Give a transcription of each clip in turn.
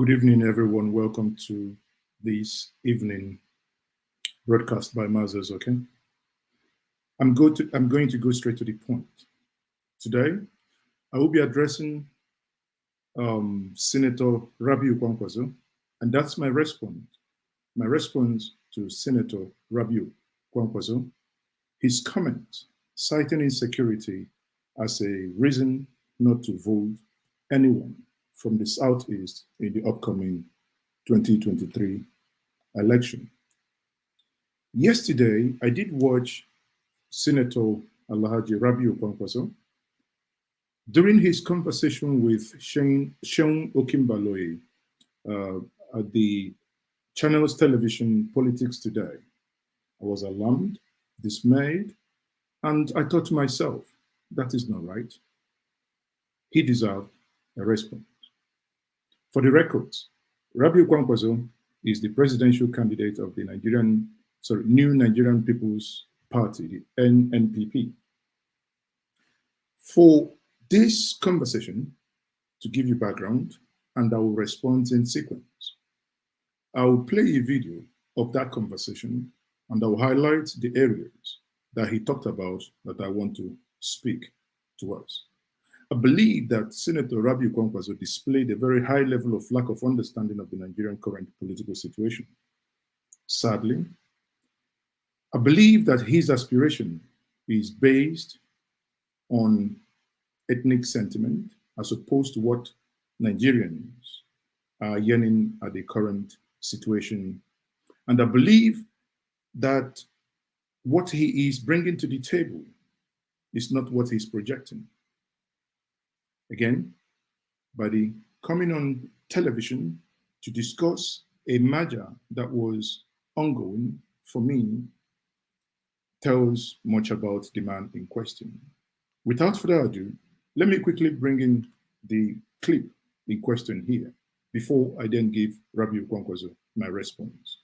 Good evening, everyone. Welcome to this evening broadcast by Mazes, okay? I'm going to go straight to the point. Today, I will be addressing Senator Rabiu Kwankwaso, and that's my response. My response to Senator Rabiu Kwankwaso, his comment citing insecurity as a reason not to vote anyone from the Southeast in the upcoming 2023 election. Yesterday, I did watch Senator Alhaji Rabiu Kwankwaso during his conversation with Seun Okinbaloye at the channel's television Politics Today. I was alarmed, dismayed, and I thought to myself, that is not right. He deserved a response. For the records, Rabiu Kwankwaso is the presidential candidate of the New Nigerian People's Party, the NNPP. For this conversation, to give you background, and I will respond in sequence, I will play a video of that conversation and I will highlight the areas that he talked about that I want to speak to us. I believe that Senator Rabiu Kwankwaso displayed a very high level of lack of understanding of the Nigerian current political situation. Sadly, I believe that his aspiration is based on ethnic sentiment as opposed to what Nigerians are yearning at the current situation. And I believe that what he is bringing to the table is not what he's projecting. Again, by the coming on television to discuss a matter that was ongoing for me tells much about the man in question. Without further ado, let me quickly bring in the clip in question here before I then give Rabiu Kwankwaso my response.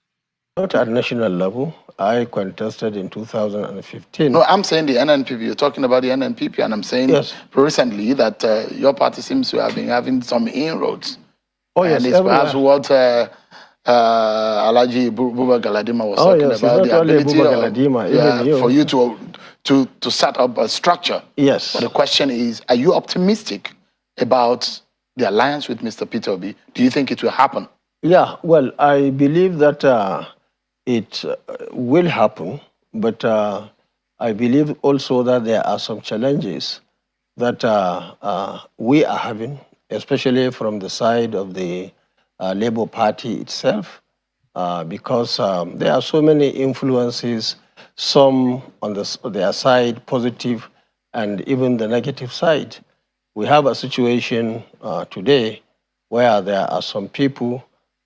Not at national level. I contested in 2015. No, I'm saying the NNPP. You're talking about the NNPP, and I'm saying yes. Recently that your party seems to have been having some inroads. Oh, yes. And it's perhaps what Alhaji Buba Galadima was talking about, the ability for you to set up a structure. Yes. But the question is, are you optimistic about the alliance with Mr. Pitobi? Do you think it will happen? Yeah, well, I believe that it will happen, but I believe also that there are some challenges that we are having, especially from the side of the Labour Party itself, because there are so many influences, some on their side, positive, and even the negative side. We have a situation today where there are some people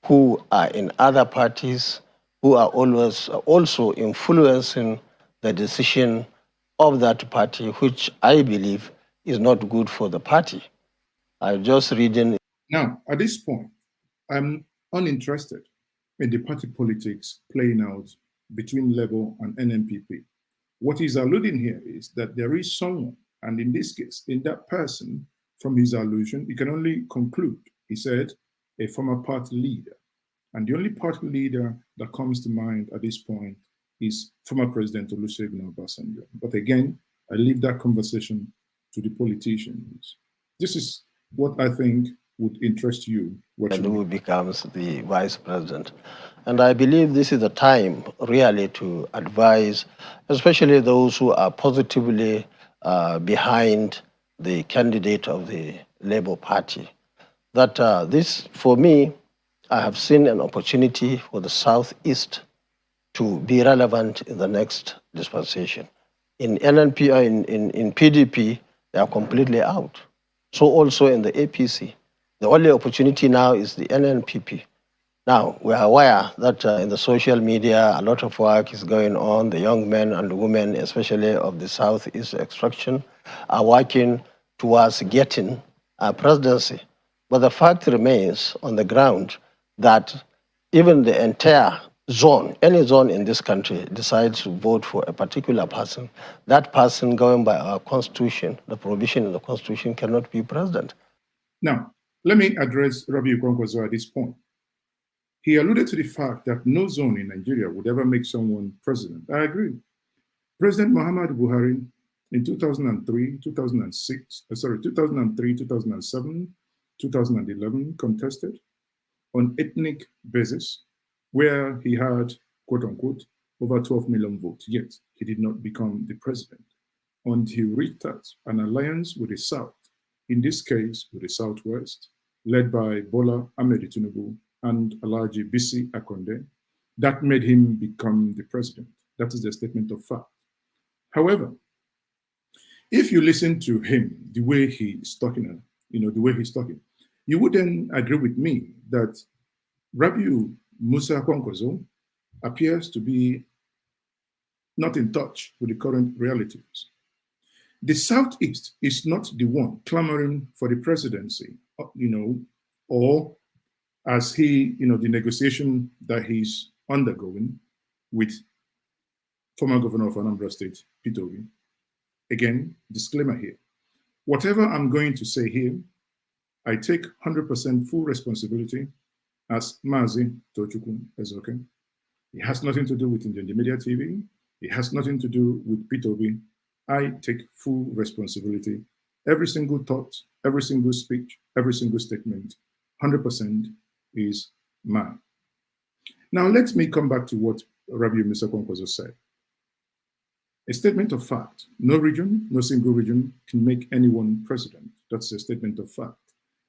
who are in other parties who are always also influencing the decision of that party, which I believe is not good for the party. I'm just reading. Now, at this point, I'm uninterested in the party politics playing out between Labour and NNPP. What he's alluding here is that there is someone, and in this case, in that person, from his allusion, you can only conclude, he said, a former party leader. And the only party leader that comes to mind at this point is former President Olusegun Obasanjo. But again, I leave that conversation to the politicians. This is what I think would interest you. And who becomes the vice president. And I believe this is the time really to advise, especially those who are positively behind the candidate of the Labour Party, that this, for me, I have seen an opportunity for the Southeast to be relevant in the next dispensation. In NNP, in PDP, they are completely out. So also in the APC. The only opportunity now is the NNPP. Now, we are aware that in the social media, a lot of work is going on. The young men and women, especially of the Southeast extraction, are working towards getting a presidency. But the fact remains on the ground that even the entire zone, any zone in this country, decides to vote for a particular person, that person, going by our constitution, the provision in the constitution, cannot be president. Now, Let me address Rabiu Kwankwaso at this point. He alluded to the fact that no zone in Nigeria would ever make someone president. I agree. President Muhammad Buhari in 2003, 2007, 2011 contested on ethnic basis, where he had, quote unquote, over 12 million votes, yet he did not become the president until he reached out an alliance with the South, in this case with the Southwest, led by Bola Ahmed Tinubu and Alhaji Bisi Akonde, that made him become the president. That is the statement of fact. However, if you listen to him, the way he's talking, you wouldn't agree with me that Rabiu Musa Kwankwaso appears to be not in touch with the current realities. The Southeast is not the one clamoring for the presidency, or as the negotiation that he's undergoing with former governor of Anambra State, Pitobi. Again, disclaimer here. Whatever I'm going to say here, I take 100% full responsibility as Mazi Tochukwu Ezoke. It has nothing to do with Indian Media TV. It has nothing to do with Pitobi. I take full responsibility. Every single thought, every single speech, every single statement, 100% is mine. Now, let me come back to what Rabiu Mr. Kwankwaso said. A statement of fact. No region, no single region can make anyone president. That's a statement of fact.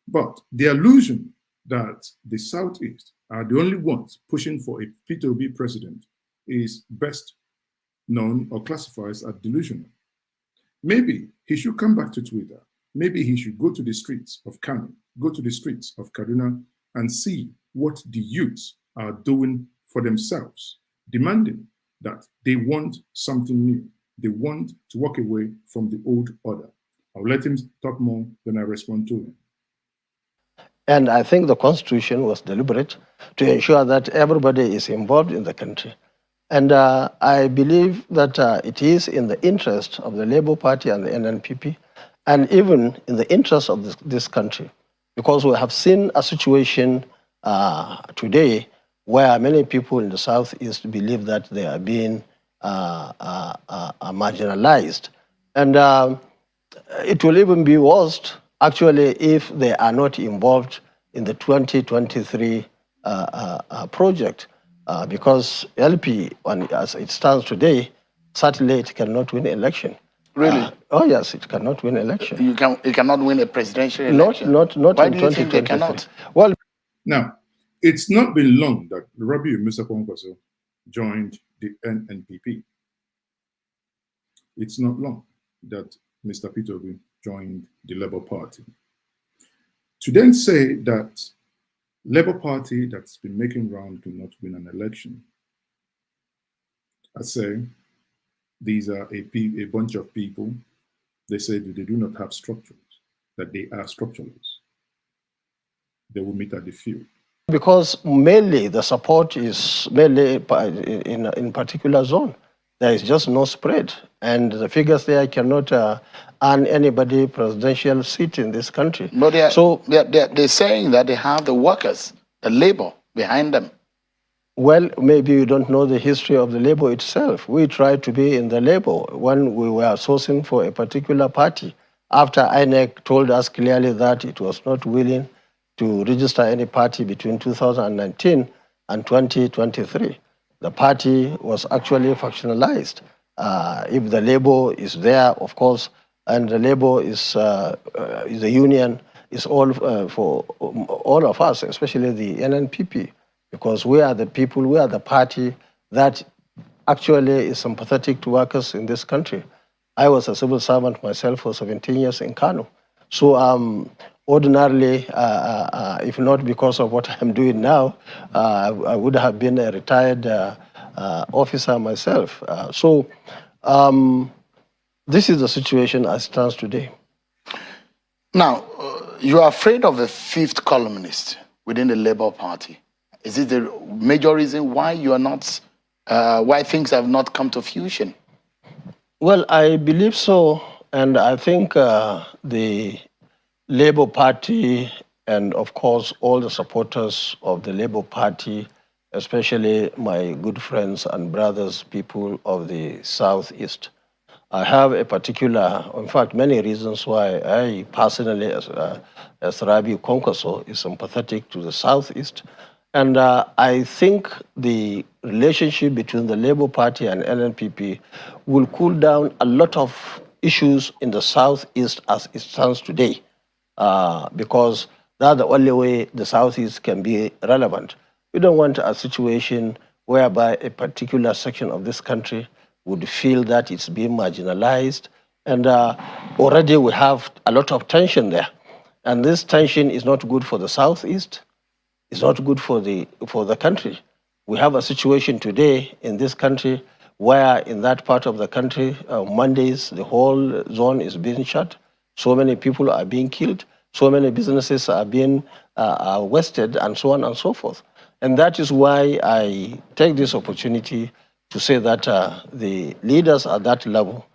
But the illusion that the Southeast are the only ones pushing for a P2B president is best known or classified as delusional. Maybe he should come back to Twitter. Maybe he should go to the streets of Kano, go to the streets of Kaduna and see what the youths are doing for themselves, demanding that they want something new. They want to walk away from the old order. I'll let him talk more, then I respond to him. And I think the Constitution was deliberate to ensure that everybody is involved in the country. And I believe that it is in the interest of the Labour Party and the NNPP, and even in the interest of this country, because we have seen a situation today where many people in the Southeast believe that they are being marginalized. And it will even be worse, actually, if they are not involved in the 2023 project, because LP, as it stands today, certainly it cannot win election. Really? Oh yes, it cannot win election. It cannot win a presidential election? Not Why in do you think they cannot? Well, now, it's not been long that Rabiu Mr. Kwankwaso joined the NNPP. It's not long that Mr. Pitobi joined the Labour Party. To then say that Labour Party that's been making round cannot win an election, I say these are a bunch of people, they say that they do not have structures, that they are structureless. They will meet at the field. Because mainly the support is mainly in particular zone. There is just no spread. And the figures there cannot earn anybody presidential seat in this country. But they're saying that they have the workers, the labor behind them. Well, maybe you don't know the history of the labor itself. We tried to be in the labor when we were sourcing for a particular party. After INEC told us clearly that it was not willing to register any party between 2019 and 2023. The party was actually factionalized. If the labor is there, of course, and the labor is the union, is all for all of us, especially the NNPP, because we are the people, we are the party that actually is sympathetic to workers in this country. I was a civil servant myself for 17 years in Kano. So ordinarily, if not because of what I'm doing now, I would have been a retired officer myself. This is the situation as it stands today. Now, you are afraid of a fifth columnist within the Labour Party. Is it the major reason why you are not, why things have not come to fruition? Well, I believe so, and I think the Labour Party and of course, all the supporters of the Labour Party, especially my good friends and brothers, people of the Southeast. I have a particular, in fact, many reasons why I personally, as Rabiu Kwankwaso, is sympathetic to the Southeast. And I think the relationship between the Labour Party and NNPP will cool down a lot of issues in the Southeast as it stands today, because that's the only way the Southeast can be relevant. We don't want a situation whereby a particular section of this country would feel that it's being marginalized. And already we have a lot of tension there. And this tension is not good for the Southeast. It's not good for the country. We have a situation today in this country where in that part of the country, Mondays, the whole zone is being shut. So many people are being killed. So many businesses are being wasted, and so on and so forth. And that is why I take this opportunity to say that the leaders at that level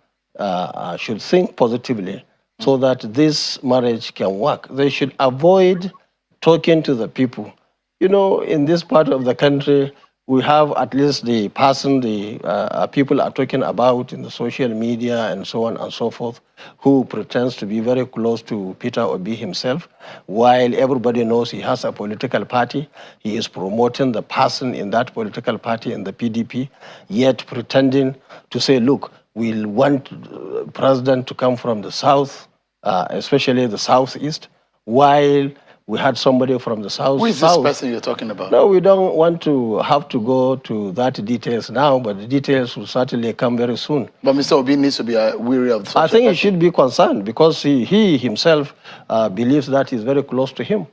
should think positively so that this marriage can work. They should avoid talking to the people. You know, in this part of the country, we have at least the person the people are talking about in the social media and so on and so forth, who pretends to be very close to Peter Obi himself, while everybody knows he has a political party. He is promoting the person in that political party in the PDP, yet pretending to say, look, we'll want president to come from the south, especially the southeast, while we had somebody from the south. Who is this person you're talking about? No, we don't want to have to go to that details now, but the details will certainly come very soon. But Mr. Obi needs to be weary of. I think he should be concerned because he himself believes that he's very close to him,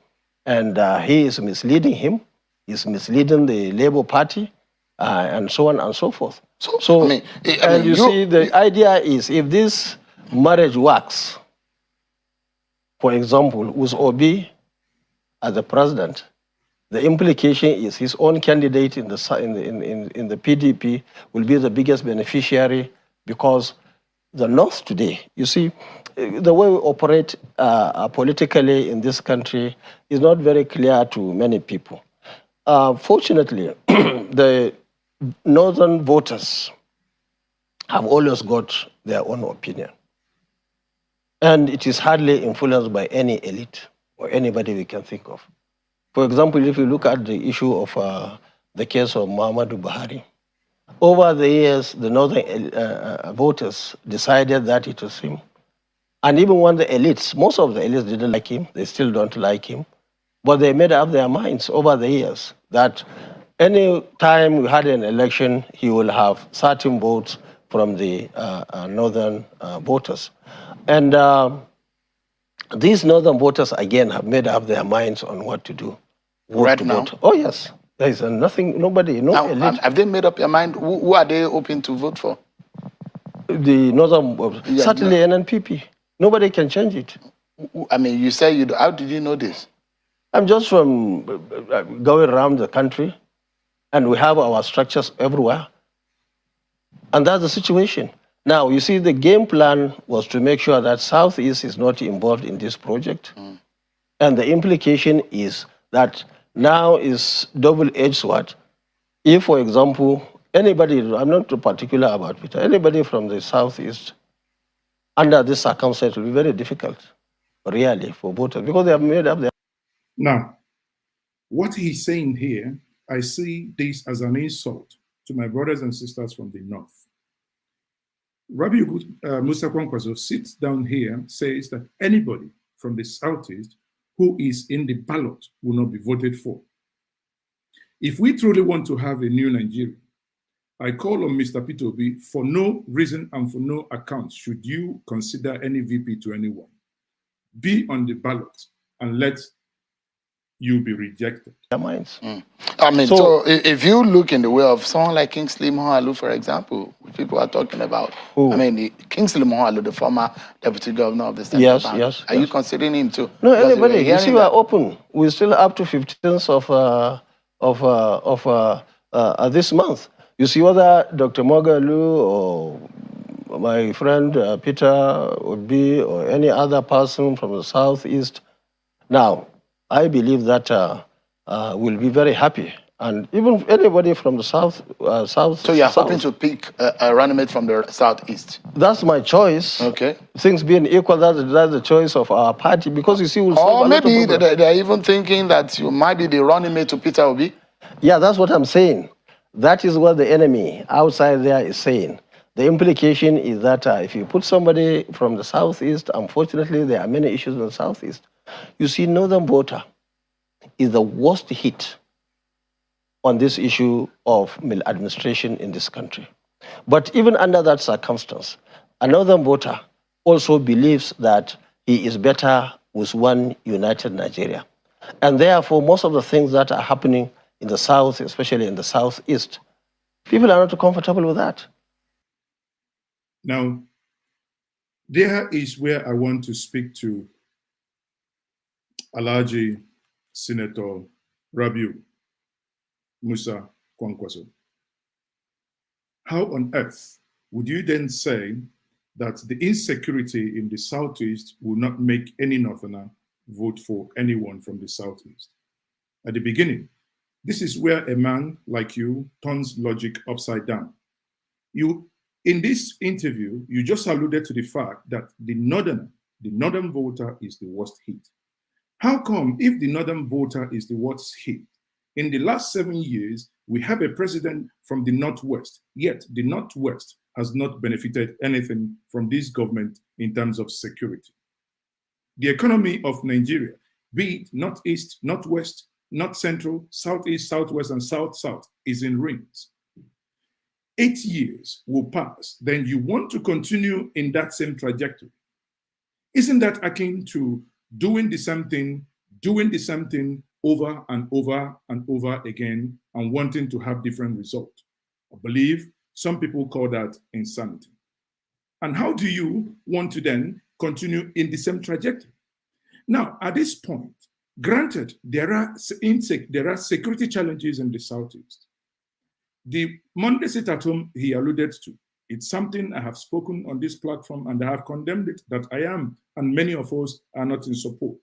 and he is misleading him. He's misleading the Labour Party, and so on and so forth. So I mean, you see, the idea is if this marriage works, for example, with Obi as the president, the implication is his own candidate in the PDP will be the biggest beneficiary, because the North today, you see, the way we operate politically in this country is not very clear to many people. Fortunately, the Northern voters have always got their own opinion. And it is hardly influenced by any elite or anybody we can think of. For example, if you look at the issue of the case of Muhammadu Buhari, over the years, the Northern voters decided that it was him. And even when the elites, most of the elites didn't like him, they still don't like him, but they made up their minds over the years that any time we had an election, he will have certain votes from the Northern voters. And these Northern voters, again, have made up their minds on what to do. Right now? Vote. Oh, yes. There is nothing, nobody, no now, elite. have they made up their mind? Who are they hoping to vote for? The Northern, certainly NNPP. Nobody can change it. I mean, you say you do. How did you know this? I'm just from going around the country, and we have our structures everywhere. And that's the situation. Now, you see, the game plan was to make sure that Southeast is not involved in this project. And the implication is that now is double-edged sword. If, for example, anybody, I'm not too particular about Peter, anybody from the Southeast, under this circumstance, will be very difficult, really, for voters, because they have made up their... Now, what he's saying here, I see this as an insult to my brothers and sisters from the North. Rabiu Kwankwaso sits down here, says that anybody from the Southeast who is in the ballot will not be voted for. If we truly want to have a new Nigeria, I call on Mr. Pitobi, for no reason and for no account should you consider any VP to anyone. Be on the ballot and let you be rejected. Their minds. I mean, so if you look in the way of someone like Kingsley Moghalu, for example, which people are talking about, I mean, Kingsley Moghalu, the former deputy governor of the state. Yes. Are you considering him too? No, anybody. You see, we are open. We're still up to 15th of this month. You see whether Dr. Moghalu or my friend Peter Obi or any other person from the Southeast. Now, I believe that will be very happy. And even anybody from the south. So you're hoping to pick a running mate from the southeast? That's my choice. Okay. Things being equal, that's the choice of our party, because you see, we'll or maybe they're even thinking that you might be the running mate to Peter Obi. Yeah, that's what I'm saying. That is what the enemy outside there is saying. The implication is that if you put somebody from the southeast, unfortunately, there are many issues in the southeast. You see, northern voter is the worst hit on this issue of maladministration in this country. But even under that circumstance, a northern voter also believes that he is better with one united Nigeria. And therefore, most of the things that are happening in the south, especially in the southeast, people are not comfortable with that. Now, there is where I want to speak to Alhaji Senator Rabiu Kwankwaso. How on earth would you then say that the insecurity in the southeast will not make any northerner vote for anyone from the southeast? At the beginning, this is where a man like you turns logic upside down. In this interview, you just alluded to the fact that the northern voter is the worst hit. How come, if the northern voter is the worst hit, in the last 7 years, we have a president from the Northwest, yet the Northwest has not benefited anything from this government in terms of security? The economy of Nigeria, be it Northeast, Northwest, North Central, Southeast, Southwest, and South-South, is in rings. 8 years will pass, then you want to continue in that same trajectory. Isn't that akin to doing the same thing over and over and over again and wanting to have different results? I believe some people call that insanity. And how do you want to then continue in the same trajectory? Now, at this point, granted, there are security challenges in the Southeast. The Monday sit at home he alluded to, it's something I have spoken on this platform and I have condemned it, that I am, and many of us are not in support,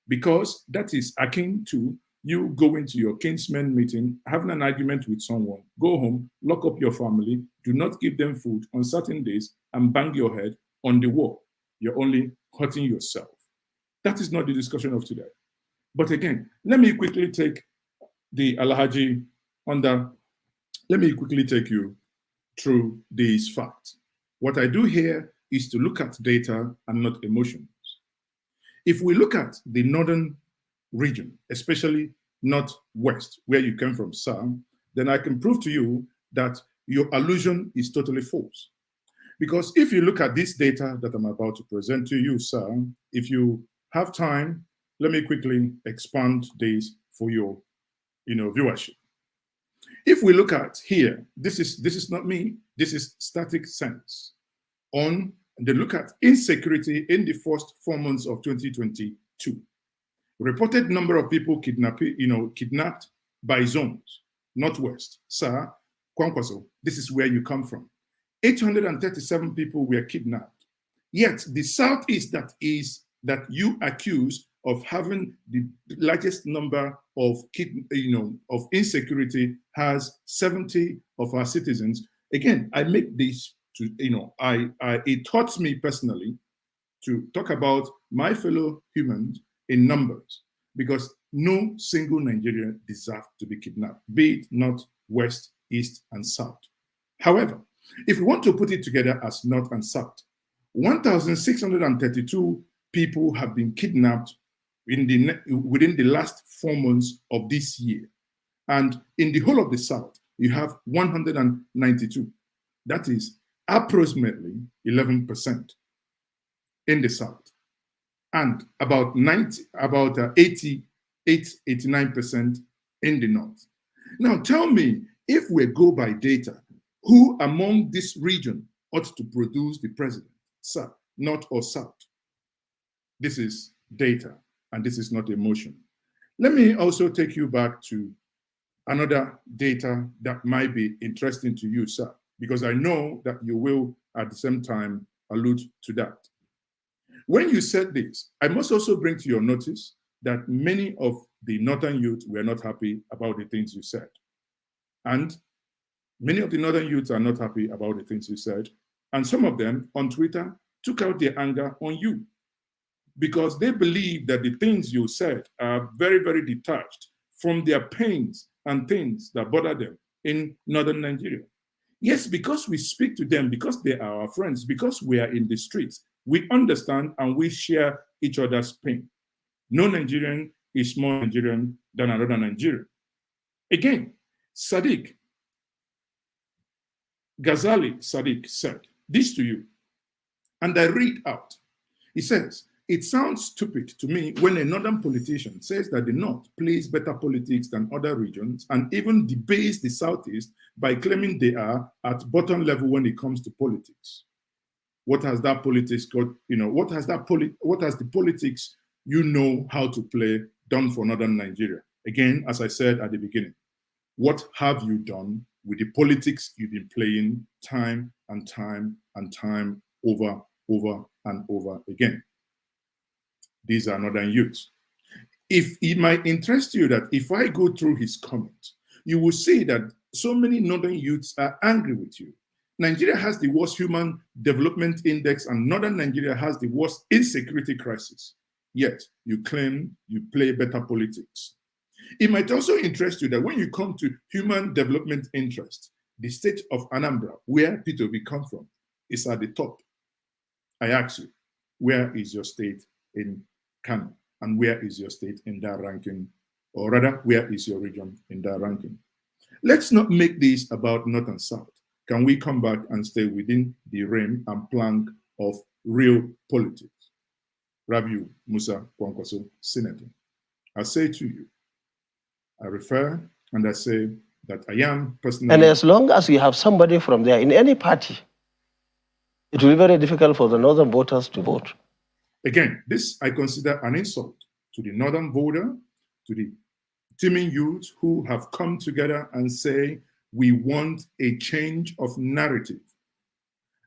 because that is akin to you going to your kinsman meeting, having an argument with someone, go home, lock up your family, do not give them food on certain days, and bang your head on the wall. You're only hurting yourself. That is not the discussion of today. But again, let me quickly take the Alhaji under. Let me quickly take you through these facts. What I do here is to look at data and not emotions. If we look at the northern region, especially Northwest, where you came from, sir, then I can prove to you that your allusion is totally false. Because if you look at this data that I'm about to present to you, sir, if you have time, let me quickly expand this for your viewership. If we look at here, this is not me, this is static sense on the look at insecurity in the first 4 months of 2022. Reported number of people kidnapped by zones. Northwest, sir, Kwankwaso, this is where you come from. 837 people were kidnapped. Yet the Southeast that you accuse of having the largest number of insecurity has 70 of our citizens. Again, I make this to, it hurts me personally to talk about my fellow humans in numbers, because no single Nigerian deserves to be kidnapped, be it North, West, East, and South. However, if we want to put it together as North and South, 1,632 people have been kidnapped within the last 4 months of this year. And in the whole of the South, you have 192. That is approximately 11% in the South, and about 88, 89% in the North. Now tell me, if we go by data, who among this region ought to produce the president, sir, North or South? This is data, and this is not emotion. Let me also take you back to another data that might be interesting to you, sir, because I know that you will at the same time allude to that. When you said this, I must also bring to your notice that many of the northern youth were not happy about the things you said. And many of the northern youths are not happy about the things you said. And some of them on Twitter took out their anger on you because they believe that the things you said are very, very detached from their pains and things that bother them in northern Nigeria. Yes, because we speak to them, because they are our friends, because we are in the streets, we understand and we share each other's pain. No Nigerian is more Nigerian than another Nigerian. Again, Ghazali Sadiq said this to you, and I read out. He says, "It sounds stupid to me when a northern politician says that the North plays better politics than other regions and even debates the Southeast by claiming they are at bottom level when it comes to politics. What has that politics got, what has the politics you know how to play done for northern Nigeria?" Again, as I said at the beginning, what have you done with the politics you've been playing time and time and time over and over again? These are northern youths. If it might interest you that if I go through his comment, you will see that so many northern youths are angry with you. Nigeria has the worst human development index and northern Nigeria has the worst insecurity crisis. Yet you claim you play better politics. It might also interest you that when you come to human development interest, the state of Anambra, where Pitobi come from, is at the top. I ask you, where is your state in Kano? And where is your state in that ranking? Or rather, where is your region in that ranking? Let's not make this about North and South. Can we come back and stay within the realm and plank of real politics? Rabiu Kwankwaso, Senator, I say to you, I refer and I say that I am personally... And as long as you have somebody from there in any party, it will be very difficult for the northern voters to vote. Again, this I consider an insult to the northern voter, to the teeming youth who have come together and say, we want a change of narrative.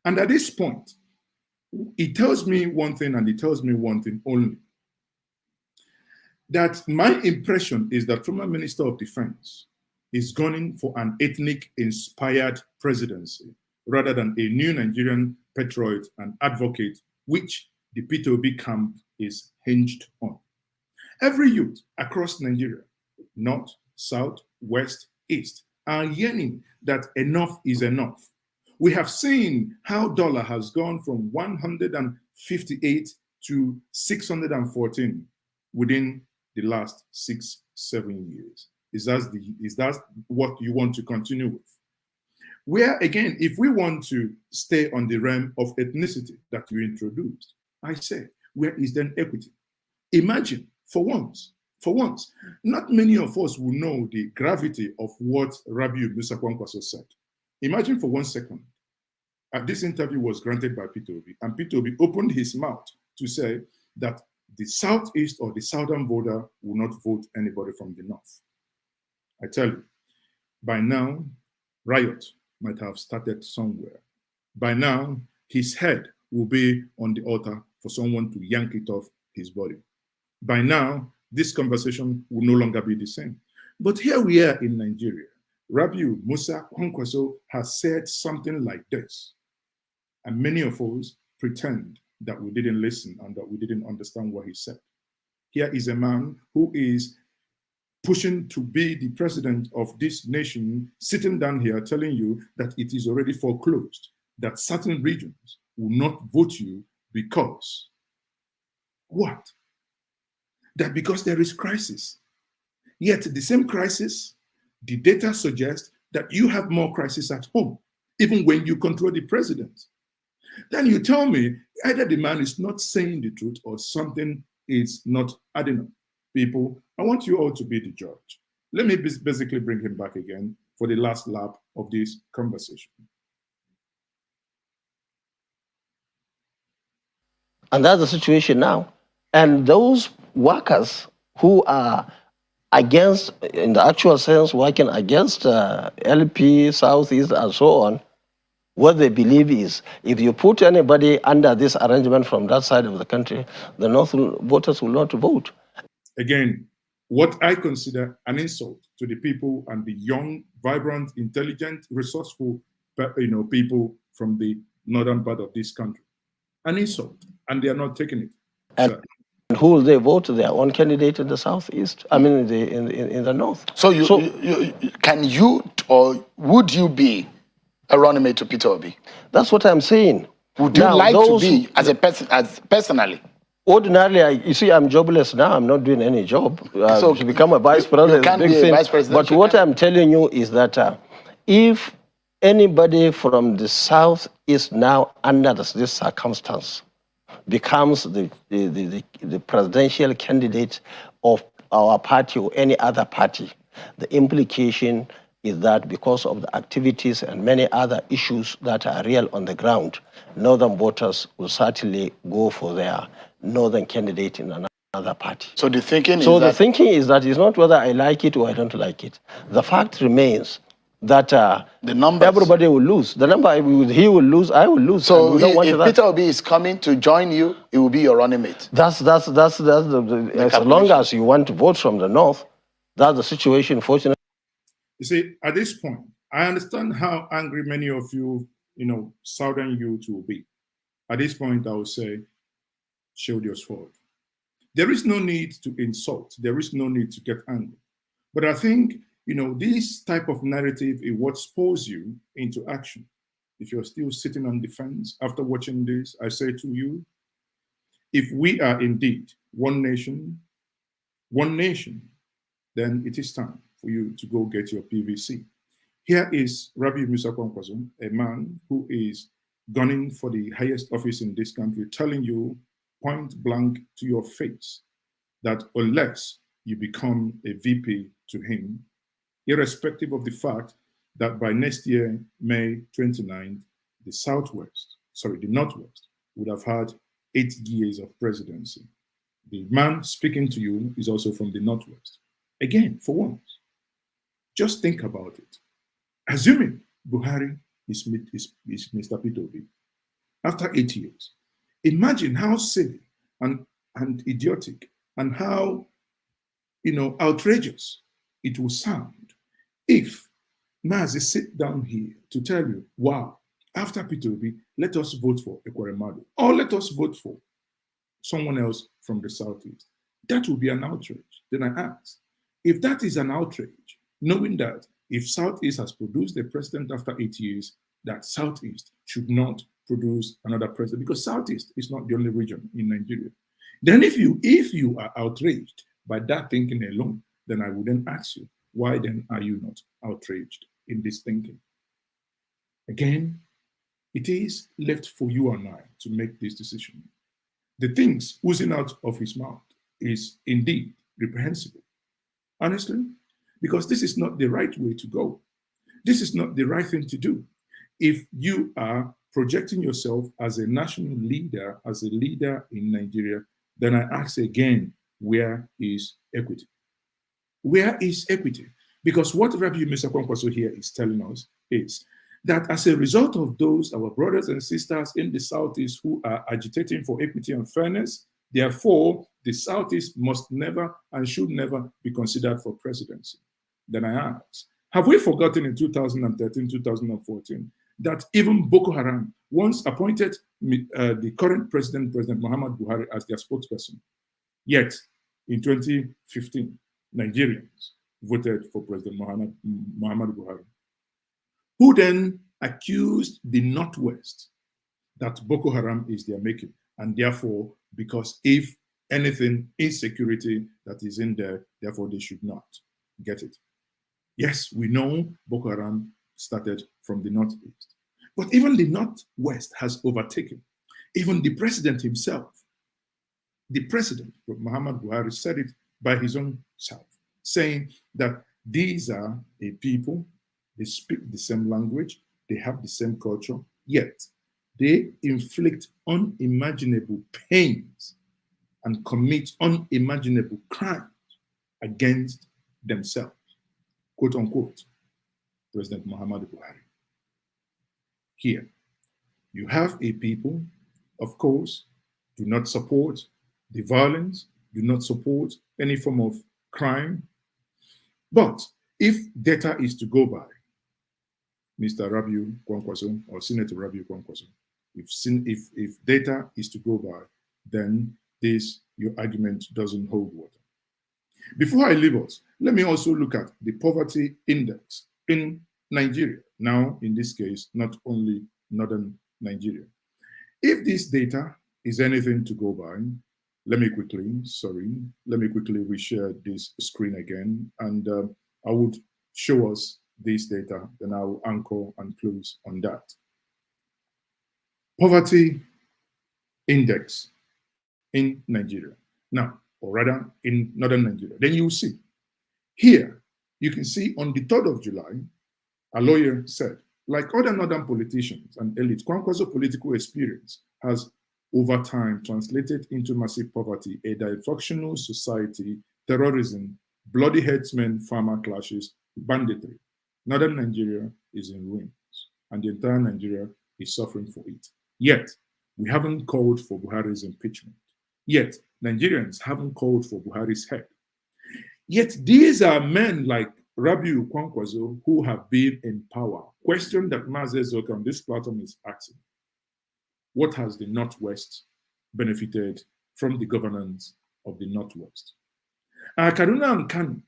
And at this point, it tells me one thing and it tells me one thing only. That my impression is that former Minister of Defense is gunning for an ethnic-inspired presidency rather than a new Nigerian patriot and advocate, which the Pitobi camp is hinged on. Every youth across Nigeria, north, south, west, east, are yearning that enough is enough. We have seen how dollar has gone from 158 to 614 within the last 6-7 years. Is that what you want to continue with? Where again, if we want to stay on the realm of ethnicity that you introduced, I say, where is then equity? Imagine, for once, not many of us will know the gravity of what Rabiu Kwankwaso said. Imagine for 1 second, this interview was granted by Pitobi, and Pitobi opened his mouth to say that the Southeast or the Southern voter will not vote anybody from the North. I tell you, by now, riot might have started somewhere. By now, his head will be on the altar for someone to yank it off his body. By now, this conversation will no longer be the same. But here we are in Nigeria. Rabiu Kwankwaso has said something like this. And many of us pretend that we didn't listen and that we didn't understand what he said. Here is a man who is pushing to be the president of this nation, sitting down here telling you that it is already foreclosed, that certain regions will not vote you because what? That because there is crisis. Yet the same crisis, the data suggests that you have more crisis at home, even when you control the president. Then you tell me either the man is not saying the truth or something is not adding up. People, I want you all to be the judge. Let me basically bring him back again for the last lap of this conversation. And that's the situation now. And those workers who are against, in the actual sense, working against LP, Southeast, and so on, what they believe is, if you put anybody under this arrangement from that side of the country, the North voters will not vote. Again, what I consider an insult to the people and the young, vibrant, intelligent, resourceful, people from the northern part of this country. An insult, and they are not taking it. And who will they vote? Their own candidate in the southeast? I mean, in the north. So can you or would you be a running mate to Pitobi? That's what I'm saying. Would you like to be as a person, personally? Ordinarily, you see, I'm jobless now. I'm not doing any job. So to become a vice president, you can't be a vice president. But what I'm telling you is that if anybody from the south is now under this circumstance, becomes the presidential candidate of our party or any other party, the implication is that because of the activities and many other issues that are real on the ground, northern voters will certainly go for their northern candidate in another party. So the thinking is that it's not whether I like it or I don't like it. The fact remains that the numbers, everybody will lose. The number, he will lose, I will lose. So if Pitobi is coming to join you, it will be your running mate. As long as you want to vote from the north, that's the situation, fortunately. You see, at this point, I understand how angry many of you, southern youth will be. At this point, I will say, shield your sword. There is no need to insult. There is no need to get angry. But I think, this type of narrative is what spurs you into action. If you're still sitting on the fence after watching this, I say to you, if we are indeed one nation, then it is time for you to go get your PVC. Here is Rabiu Kwankwaso, a man who is gunning for the highest office in this country, telling you point blank to your face that unless you become a VP to him, irrespective of the fact that by next year, May 29th, the Northwest would have had 8 years of presidency. The man speaking to you is also from the Northwest. Again, for once, just think about it. Assuming Buhari is Mr. Pitobi, after 8 years, imagine how silly and idiotic and how outrageous it will sound if Mazi sit down here to tell you, wow, after Pitobi, let us vote for Ekweremadu, or let us vote for someone else from the Southeast. That would be an outrage. Then I ask, if that is an outrage, knowing that if Southeast has produced a president after 8 years, that Southeast should not produce another president, because Southeast is not the only region in Nigeria. Then if you are outraged by that thinking alone, then I would then ask you, why then are you not outraged in this thinking? Again, it is left for you and I to make this decision. The things oozing out of his mouth is indeed reprehensible, honestly, because this is not the right way to go. This is not the right thing to do. If you are projecting yourself as a national leader, as a leader in Nigeria, then I ask again, where is equity? Where is equity? Because what Rabiu Kwankwaso here is telling us is that as a result of those, our brothers and sisters in the Southeast who are agitating for equity and fairness, therefore, the Southeast must never and should never be considered for presidency. Then I ask, have we forgotten in 2013, 2014, that even Boko Haram once appointed the current President Muhammad Buhari as their spokesperson? Yet, in 2015, Nigerians voted for President Muhammad Buhari, who then accused the Northwest that Boko Haram is their making, and therefore, because if anything, insecurity that is in there, therefore they should not get it. Yes, we know Boko Haram started from the Northeast, but even the Northwest has overtaken. Even the president himself, the president, Muhammad Buhari, said it by his own self, saying that these are a people, they speak the same language, they have the same culture, yet they inflict unimaginable pains and commit unimaginable crimes against themselves, quote unquote, President Muhammad Buhari. Here, you have a people, of course, do not support the violence, do not support any form of crime. But if data is to go by, Mr. Rabiu Kwankwaso or Senator Rabiu Kwankwaso, if data is to go by, then your argument doesn't hold water. Before I leave us, let me also look at the poverty index in Nigeria. Now, in this case, not only northern Nigeria. If this data is anything to go by, let me quickly reshare this screen again, and I would show us this data, then I'll anchor and close on that. Poverty index in Nigeria. Now, or rather in northern Nigeria. Then you will see. Here, you can see on the 3rd of July, a lawyer said, like other northern politicians and elites, Kwankwaso political experience has over time translated into massive poverty, a dysfunctional society, terrorism, bloody herdsmen, farmer clashes, banditry. Northern Nigeria is in ruins, and the entire Nigeria is suffering for it. Yet, we haven't called for Buhari's impeachment. Yet, Nigerians haven't called for Buhari's head. Yet, these are men like Rabiu Kwankwaso who have been in power. Question that Mazi Zoka on this platform is asking: what has the Northwest benefited from the governance of the Northwest? Kaduna and Kano,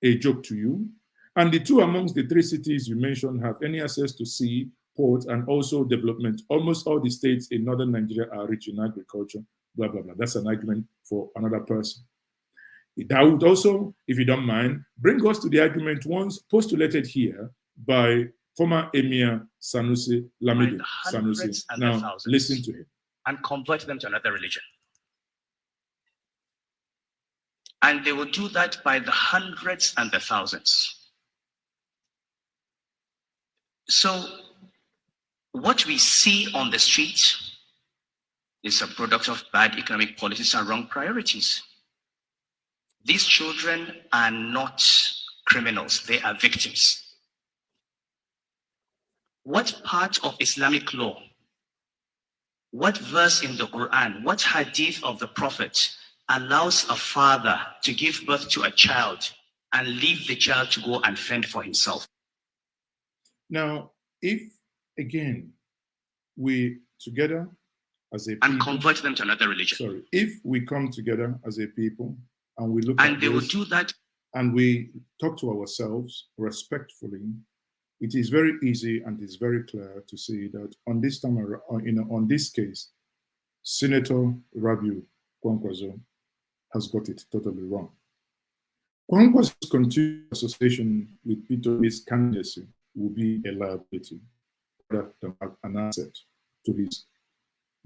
a joke to you. And the two amongst the 3 cities you mentioned have any access to sea, port, and also development. Almost all the states in northern Nigeria are rich in agriculture, blah, blah, blah. That's an argument for another person. That would also, if you don't mind, bring us to the argument once postulated here by former Emir Sanusi Lamidi Sanusi. Now, listen to him. And convert them to another religion. And they will do that by the hundreds and the thousands. So what we see on the street is a product of bad economic policies and wrong priorities. These children are not criminals, they are victims. What part of Islamic law, what verse in the Quran, what hadith of the Prophet allows a father to give birth to a child and leave the child to go and fend for himself? Now, if, again, we together as a people... And convert them to another religion. Sorry, if we come together as a people and we look and at they this, will do that, and we talk to ourselves respectfully, it is very easy and it's very clear to see that on this time, on this case, Senator Rabiu Kwankwaso has got it totally wrong. Kwankwaso's continued association with Pitobi's candidacy will be a liability rather than an asset to his,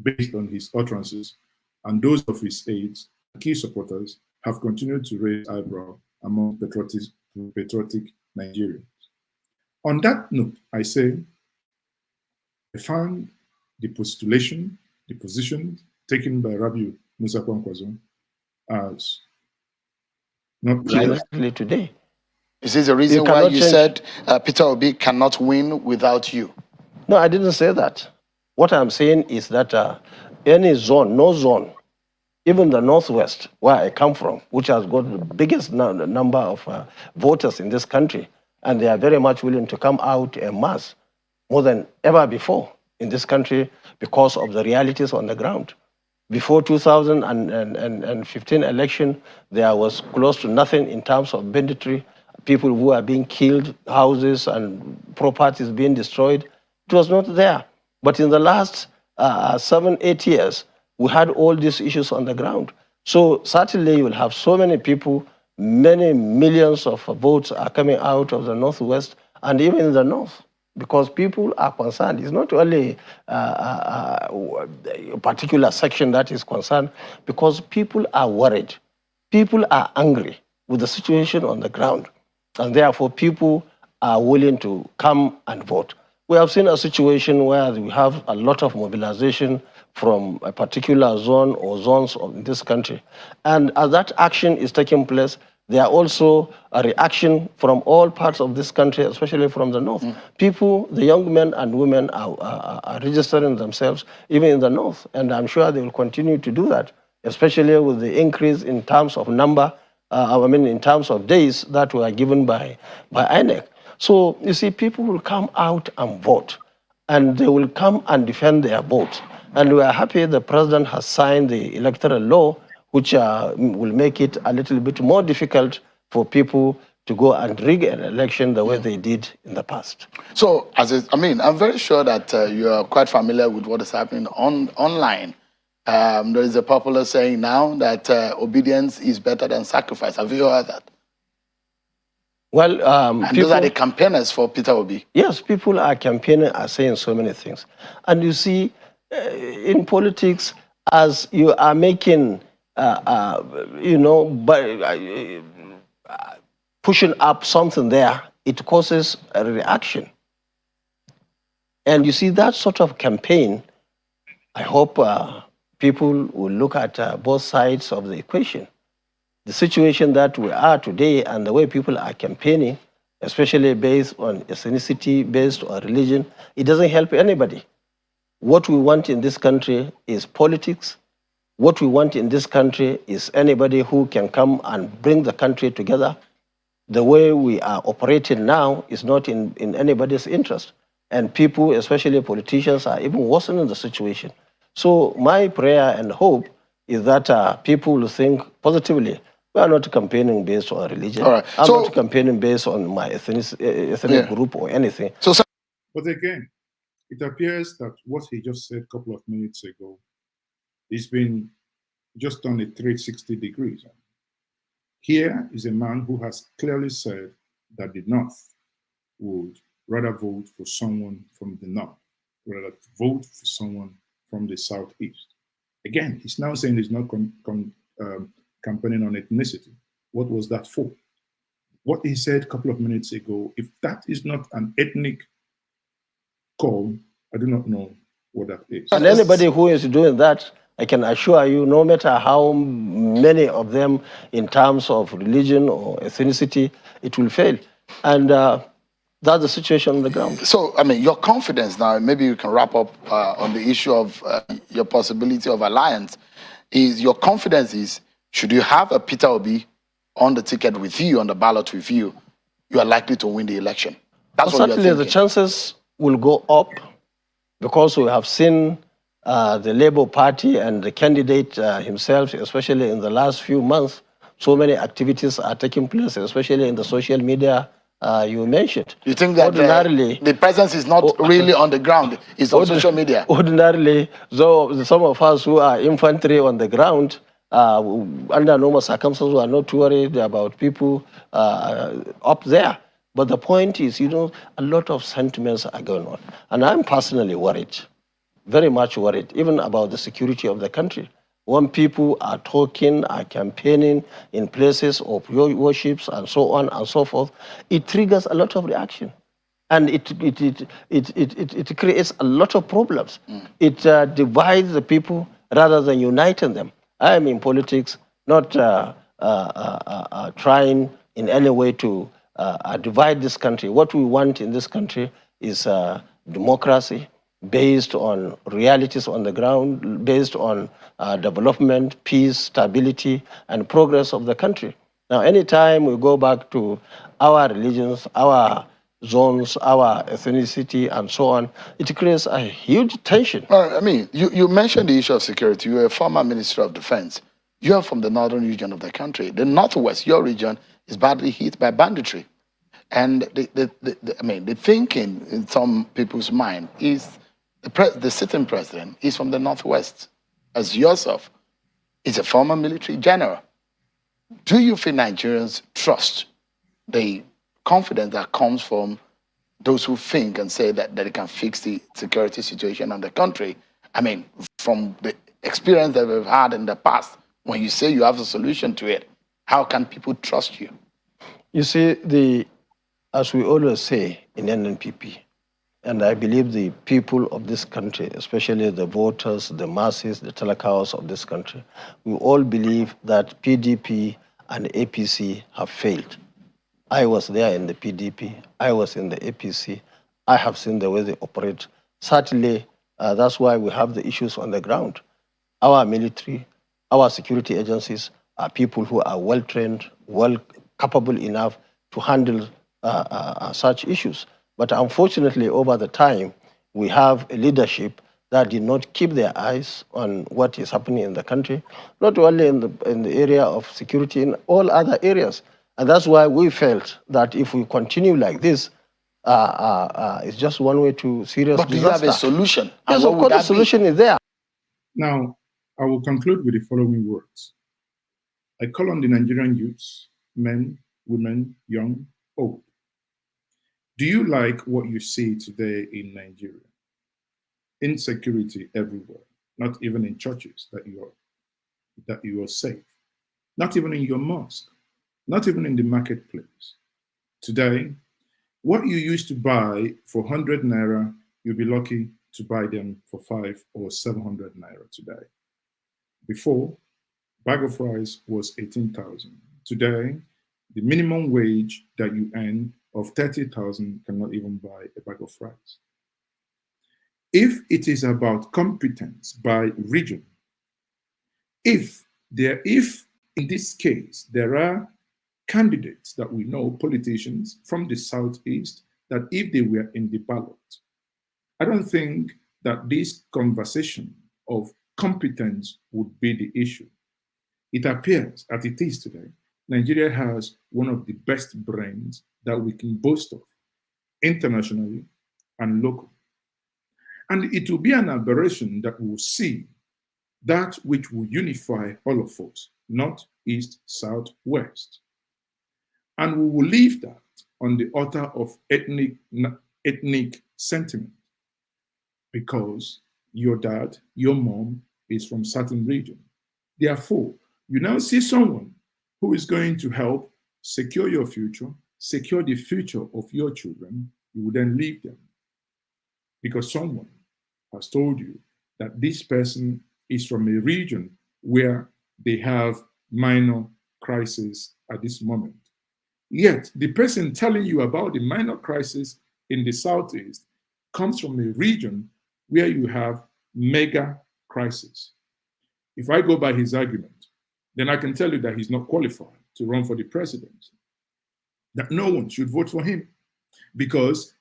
based on his utterances, and those of his aides, key supporters, have continued to raise eyebrow among patriotic Nigerians. On that note, I say, I found the postulation, the position taken by Rabiu Musa Kwankwaso as not exactly today. Is this the reason why you said Peter Obi cannot win without you? No, I didn't say that. What I'm saying is that any zone, no zone, even the Northwest, where I come from, which has got the biggest number of voters in this country, and they are very much willing to come out en masse, more than ever before in this country because of the realities on the ground. Before 2015 election, there was close to nothing in terms of banditry, people who are being killed, houses and properties being destroyed. It was not there. But in the last 7-8 years, we had all these issues on the ground. So certainly you will have so many people, many millions of votes are coming out of the Northwest and even in the North, because people are concerned. It's not only a particular section that is concerned, because people are worried. People are angry with the situation on the ground, and therefore people are willing to come and vote. We have seen a situation where we have a lot of mobilization from a particular zone or zones of this country. And as that action is taking place, there are also a reaction from all parts of this country, especially from the North. People, the young men and women are registering themselves even in the North, and I'm sure they will continue to do that. especially with the increase in terms of number, in terms of days that were given by INEC. So you see, people will come out and vote, and they will come and defend their vote. And we are happy the president has signed the electoral law, which will make it a little bit more difficult for people to go and rig an election the way they did in the past. So, I'm very sure that you are quite familiar with what is happening online. There is a popular saying now that obedience is better than sacrifice. Have you heard that? Well, and those are the campaigners for Peter Obi. Yes, people are campaigning, are saying so many things. And you see, in politics, as you are making, pushing up something there, it causes a reaction. And you see, that sort of campaign, I hope people will look at both sides of the equation. The situation that we are today and the way people are campaigning, especially based on ethnicity, based on religion, it doesn't help anybody. What we want in this country is politics. What we want in this country is anybody who can come and bring the country together. The way we are operating now is not in anybody's interest. And people, especially politicians, are even worsening the situation. So my prayer and hope is that people will think positively. We are not campaigning based on religion. All right. I'm not campaigning based on my ethnic group or anything. But again, it appears that what he just said a couple of minutes ago has been just on a 360 degrees. Here is a man who has clearly said that the North would rather vote for someone from the North, rather vote for someone from the Southeast. Again, he's now saying he's not campaigning on ethnicity. What was that for? What he said a couple of minutes ago, if that is not an ethnic call, I do not know what that is. And anybody who is doing that, I can assure you, no matter how many of them in terms of religion or ethnicity, it will fail. And that's the situation on the ground. So, your confidence now, maybe you can wrap up on the issue of your possibility of alliance, is your confidence is, should you have a Peter Obi on the ticket with you, on the ballot with you, you are likely to win the election. That's what certainly the chances will go up because we have seen the Labour Party and the candidate himself, especially in the last few months, so many activities are taking place, especially in the social media you mentioned. You think that the presence is not really on the ground, it's on social media? Ordinarily, though some of us who are infantry on the ground, under normal circumstances, we are not worried about people up there. But the point is, a lot of sentiments are going on. And I'm personally worried, very much worried, even about the security of the country. When people are talking, are campaigning in places of worships and so on and so forth, it triggers a lot of reaction. And it creates a lot of problems. It divides the people rather than uniting them. I am in politics, not trying in any way to divide this country. What we want in this country is democracy based on realities on the ground, based on development, peace, stability, and progress of the country. Now, anytime we go back to our religions, our zones, our ethnicity, and so on, it creates a huge tension. You mentioned the issue of security. You're a former Minister of Defense. You're from the northern region of the country. The Northwest, your region, is badly hit by banditry. And the thinking in some people's mind is the sitting president is from the Northwest, as yourself is a former military general. Do you feel Nigerians trust the confidence that comes from those who think and say that they can fix the security situation in the country? From the experience that we've had in the past, when you say you have a solution to it, how can people trust you? You see, as we always say in NNPP, and I believe the people of this country, especially the voters, the masses, the telecows of this country, we all believe that PDP and APC have failed. I was there in the PDP. I was in the APC. I have seen the way they operate. Certainly, that's why we have the issues on the ground. Our military, our security agencies are people who are well trained, well capable enough to handle such issues. But unfortunately, over the time, we have a leadership that did not keep their eyes on what is happening in the country, not only in the area of security, in all other areas. And that's why we felt that if we continue like this, it's just one way to serious But do disaster. you have a solution? Yes, of course, the solution is there. Now, I will conclude with the following words. I call on the Nigerian youths, men, women, young, old. Do you like what you see today in Nigeria? Insecurity everywhere, not even in churches that you are safe, not even in your mosque, not even in the marketplace. Today, what you used to buy for 100 naira, you'll be lucky to buy them for 500 or 700 naira today. Before, bag of rice was 18,000. Today, the minimum wage that you earn of 30,000 cannot even buy a bag of rice. If it is about competence by region, if in this case there are candidates that we know, politicians from the Southeast, that if they were in the ballot, I don't think that this conversation of competence would be the issue. It appears, as it is today, Nigeria has one of the best brains that we can boast of, internationally and locally. And it will be an aberration that we will see that which will unify all of us, North, East, South, West. And we will leave that on the altar of ethnic sentiment, because your dad, your mom is from certain region. Therefore, you now see someone who is going to help secure your future, secure the future of your children, you will then leave them because someone has told you that this person is from a region where they have minor crisis at this moment. Yet, the person telling you about the minor crisis in the Southeast comes from a region where you have mega crisis. If I go by his argument, then I can tell you that he's not qualified to run for the presidency, that no one should vote for him because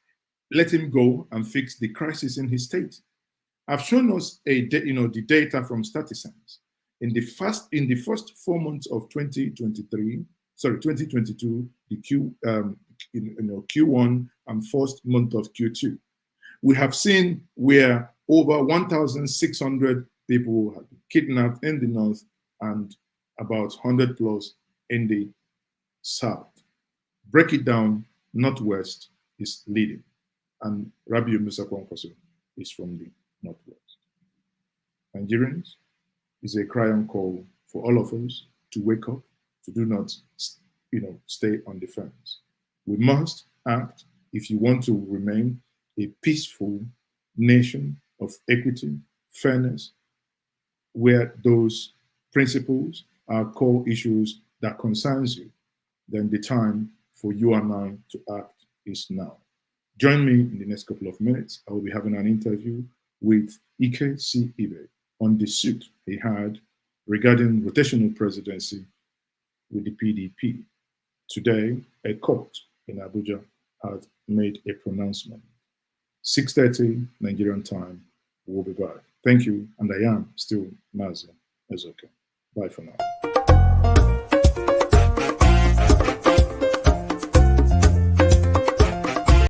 let him go and fix the crisis in his state. I've shown us the data from StatiSense. In the first 4 months of 2022, the Q1 and first month of Q2, we have seen where over 1,600 people have been kidnapped in the north and about 100 plus in the south. Break it down, Northwest is leading, and Rabiu Kwankwaso is from the Northwest. Nigerians, is a cry and call for all of us to wake up, to do not, stay on the fence. We must act if you want to remain a peaceful nation of equity, fairness, where those principles are core issues that concerns you. Then the time for you and I to act is now. Join me in the next couple of minutes. I will be having an interview with Ike C. Ibe on the suit he had regarding rotational presidency with the PDP. Today, a court in Abuja had made a pronouncement. 6:30 Nigerian time. We'll be back. Thank you, and I am still Mazi Ezoke. Bye for now.